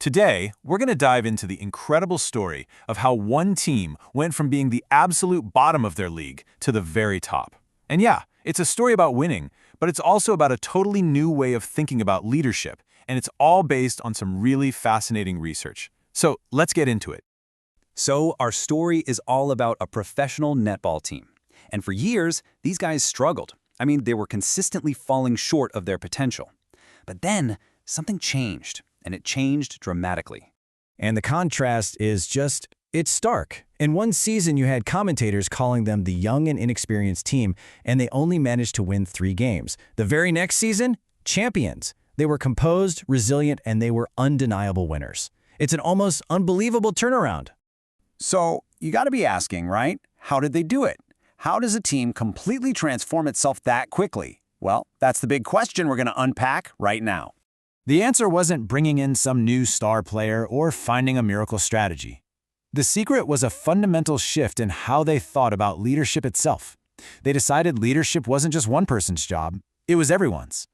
Today, we're going to dive into the incredible story of how one team went from being the absolute bottom of their league to the very top. And yeah, it's a story about winning, but it's also about a totally new way of thinking about leadership, and it's all based on some really fascinating research. So let's get into it. So our story is all about a professional netball team. And for years, these guys struggled. I mean, they were consistently falling short of their potential. But then, something changed, and it changed dramatically. And the contrast is it's stark. In one season, you had commentators calling them the young and inexperienced team, and they only managed to win 3 games. The very next season, champions. They were composed, resilient, and they were undeniable winners. It's an almost unbelievable turnaround. So, you gotta be asking, right? How did they do it? How does a team completely transform itself that quickly? Well, that's the big question we're gonna unpack right now. The answer wasn't bringing in some new star player or finding a miracle strategy. The secret was a fundamental shift in how they thought about leadership itself. They decided leadership wasn't just one person's job, it was everyone's.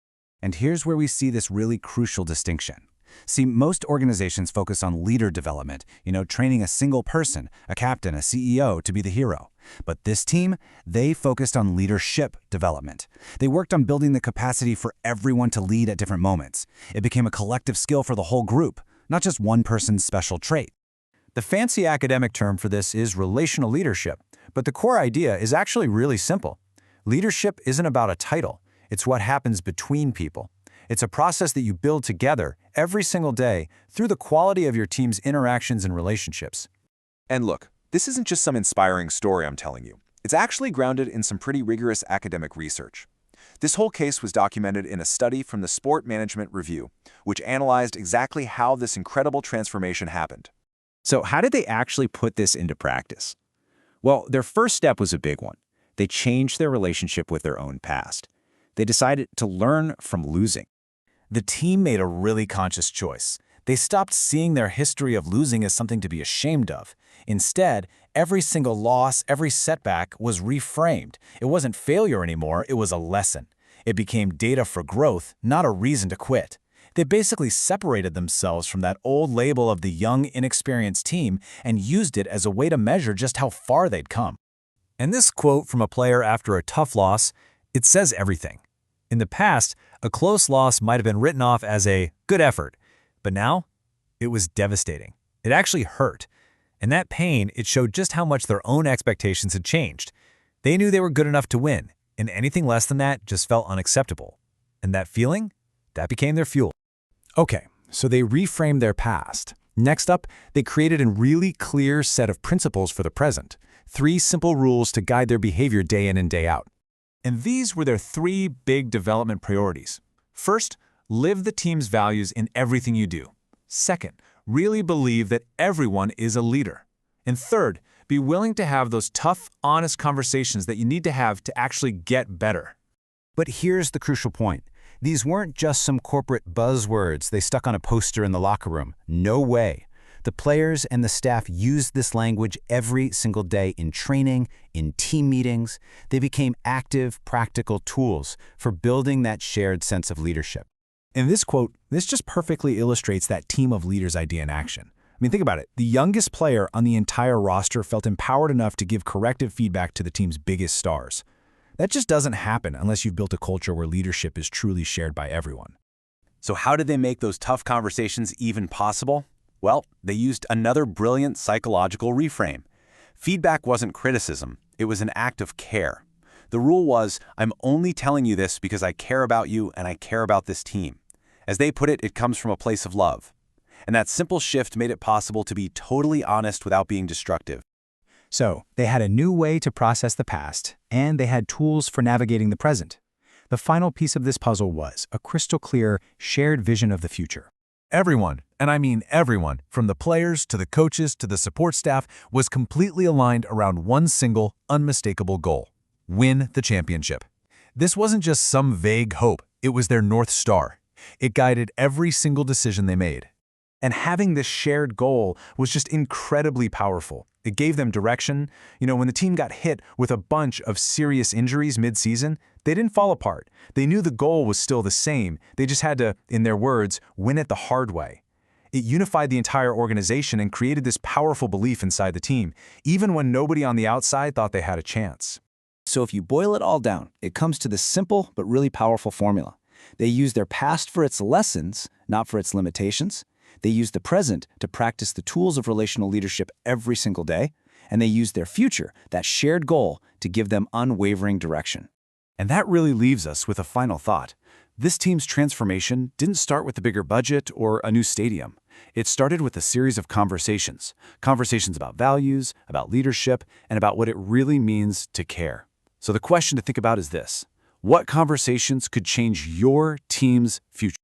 And here's where we see this really crucial distinction. See, most organizations focus on leader development, training a single person, a captain, a CEO, to be the hero. But this team, they focused on leadership development. They worked on building the capacity for everyone to lead at different moments. It became a collective skill for the whole group, not just one person's special trait. The fancy academic term for this is relational leadership, but the core idea is actually really simple. Leadership isn't about a title, it's what happens between people. It's a process that you build together every single day through the quality of your team's interactions and relationships. And look, this isn't just some inspiring story I'm telling you. It's actually grounded in some pretty rigorous academic research. This whole case was documented in a study from the Sport Management Review, which analyzed exactly how this incredible transformation happened. So how did they actually put this into practice? Well, their first step was a big one. They changed their relationship with their own past. They decided to learn from losing. The team made a really conscious choice. They stopped seeing their history of losing as something to be ashamed of. Instead, every single loss, every setback was reframed. It wasn't failure anymore, it was a lesson. It became data for growth, not a reason to quit. They basically separated themselves from that old label of the young, inexperienced team and used it as a way to measure just how far they'd come. And this quote from a player after a tough loss, it says everything. In the past, a close loss might have been written off as a good effort, but now it was devastating. It actually hurt. And that pain, it showed just how much their own expectations had changed. They knew they were good enough to win, and anything less than that just felt unacceptable. And that feeling, that became their fuel. Okay, so they reframed their past. Next up, they created a really clear set of principles for the present. 3 simple rules to guide their behavior day in and day out. And these were their 3 big development priorities. First, live the team's values in everything you do. Second, really believe that everyone is a leader. And third, be willing to have those tough, honest conversations that you need to have to actually get better. But here's the crucial point. These weren't just some corporate buzzwords they stuck on a poster in the locker room. No way. The players and the staff used this language every single day in training, in team meetings. They became active, practical tools for building that shared sense of leadership. In this quote, this just perfectly illustrates that team of leaders idea in action. I mean, think about it. The youngest player on the entire roster felt empowered enough to give corrective feedback to the team's biggest stars. That just doesn't happen unless you've built a culture where leadership is truly shared by everyone. So how did they make those tough conversations even possible? Well, they used another brilliant psychological reframe. Feedback wasn't criticism, it was an act of care. The rule was, I'm only telling you this because I care about you and I care about this team. As they put it, it comes from a place of love. And that simple shift made it possible to be totally honest without being destructive. So, they had a new way to process the past, and they had tools for navigating the present. The final piece of this puzzle was a crystal clear, shared vision of the future. Everyone, and I mean everyone, from the players to the coaches to the support staff, was completely aligned around one single, unmistakable goal: win the championship. This wasn't just some vague hope, it was their North Star. It guided every single decision they made. And having this shared goal was just incredibly powerful. It gave them direction. When the team got hit with a bunch of serious injuries mid-season, they didn't fall apart. They knew the goal was still the same. They just had to, in their words, win it the hard way. It unified the entire organization and created this powerful belief inside the team, even when nobody on the outside thought they had a chance. So if you boil it all down, it comes to this simple but really powerful formula. They use their past for its lessons, not for its limitations. They use the present to practice the tools of relational leadership every single day. And they use their future, that shared goal, to give them unwavering direction. And that really leaves us with a final thought. This team's transformation didn't start with a bigger budget or a new stadium. It started with a series of conversations. Conversations about values, about leadership, and about what it really means to care. So the question to think about is this: what conversations could change your team's future?